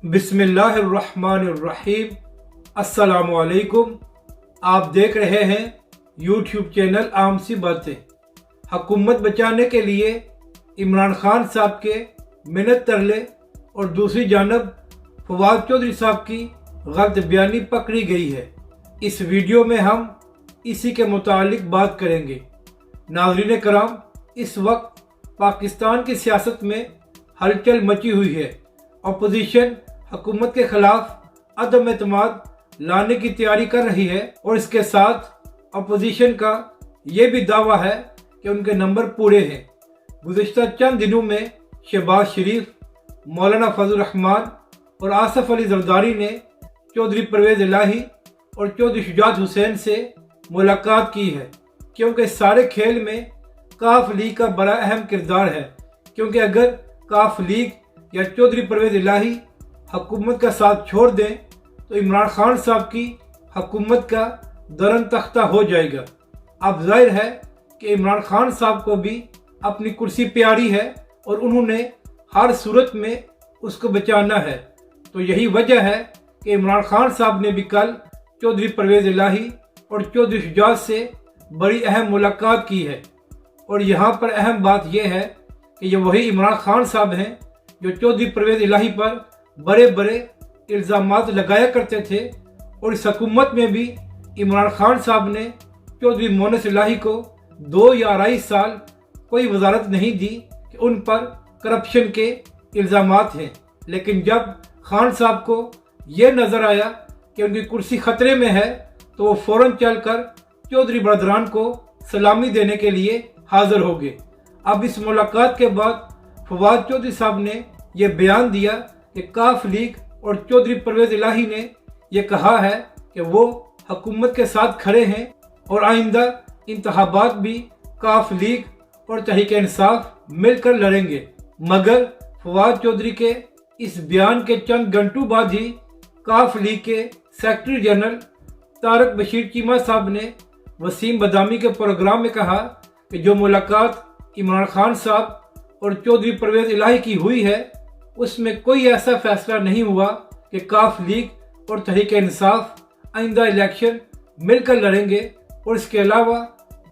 बिस्मिल्लाहिर्रहमानिर्रहीम। अस्सलामुअलैकुम। आप देख रहे हैं यूट्यूब चैनल आम सी बातें। हुकूमत बचाने के लिए इमरान खान साहब के मिन्नत तरले और दूसरी जानब फवाद चौधरी साहब की गलत बयानी पकड़ी गई है। इस वीडियो में हम इसी के मुतालिक बात करेंगे। नाज़रीन कराम, इस वक्त पाकिस्तान की सियासत में हलचल मची हुई है। अपोजिशन हुकूमत के खिलाफ अदम एतमाद लाने की तैयारी कर रही है और इसके साथ अपोजिशन का ये भी दावा है कि उनके नंबर पूरे हैं। गुज़िश्ता चंद दिनों में शहबाज शरीफ, मौलाना फजल रहमान और आसफ अली जरदारी ने चौधरी परवेज़ इलाही और चौधरी शुजात हुसैन से मुलाकात की है, क्योंकि सारे खेल में काफ लीग का बड़ा अहम किरदार है। क्योंकि अगर काफ लीग या चौधरी परवेज़ इलाही हुकूमत का साथ छोड़ दें तो इमरान खान साहब की हुकूमत का दरन तख्ता हो जाएगा। अब जाहिर है कि इमरान खान साहब को भी अपनी कुर्सी प्यारी है और उन्होंने हर सूरत में उसको बचाना है। तो यही वजह है कि इमरान खान साहब ने भी कल चौधरी परवेज़ इलाही और चौधरी शुजात से बड़ी अहम मुलाकात की है। और यहाँ पर अहम बात यह है कि ये वही इमरान खान साहब हैं जो चौधरी परवेज़ इलाही पर बड़े बड़े इल्ज़ामात लगाया करते थे। और इस हुकूमत में भी इमरान खान साहब ने चौधरी मोनस इलाही को 2 या 2.5 साल कोई वजारत नहीं दी कि उन पर करप्शन के इल्ज़ामात हैं। लेकिन जब खान साहब को ये नज़र आया कि उनकी कुर्सी ख़तरे में है तो वो फ़ौरन चलकर चौधरी बरदरान को सलामी देने के लिए हाज़िर हो गए। अब इस मुलाकात के बाद फवाद चौधरी साहब ने यह बयान दिया कि काफ लीग और चौधरी परवेज़ इलाही ने यह कहा है कि वो हुकूमत के साथ खड़े हैं और आइंदा इंतखाबात भी काफ लीग और तहरीक इंसाफ मिलकर लड़ेंगे। मगर फवाद चौधरी के इस बयान के चंद घंटों बाद ही काफ लीग के सेक्रेटरी जनरल तारक बशीर चीमा साहब ने वसीम बदामी के प्रोग्राम में कहा कि जो मुलाकात इमरान खान साहब और चौधरी परवेज़ इलाही की हुई है उसमें कोई ऐसा फैसला नहीं हुआ कि काफ लीग और तहरीक इंसाफ आइंदा इलेक्शन मिलकर लड़ेंगे। और इसके अलावा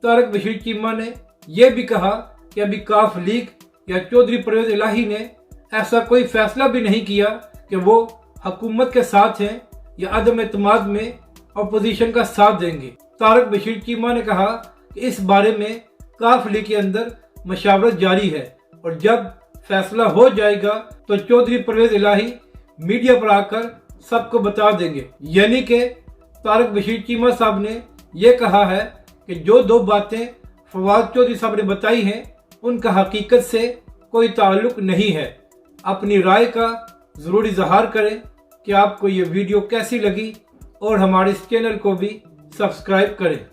तारक बशीर चीमा ने यह भी कहा कि अभी काफ लीग या चौधरी परवेज़ इलाही ने ऐसा कोई फैसला भी नहीं किया कि वो हुकूमत के साथ हैं या अदम एतमाद में अपोजिशन का साथ देंगे। तारक बशीर चीमा ने कहा कि इस बारे में काफ लीग के अंदर मशावरत जारी है और जब फैसला हो जाएगा तो चौधरी परवेज़ इलाही मीडिया पर आकर सबको बता देंगे। यानी कि तारक बशीर चीमा साहब ने यह कहा है कि जो 2 बातें फवाद चौधरी साहब ने बताई हैं उनका हकीकत से कोई ताल्लुक नहीं है। अपनी राय का ज़रूर इजहार करें कि आपको ये वीडियो कैसी लगी और हमारे इस चैनल को भी सब्सक्राइब करें।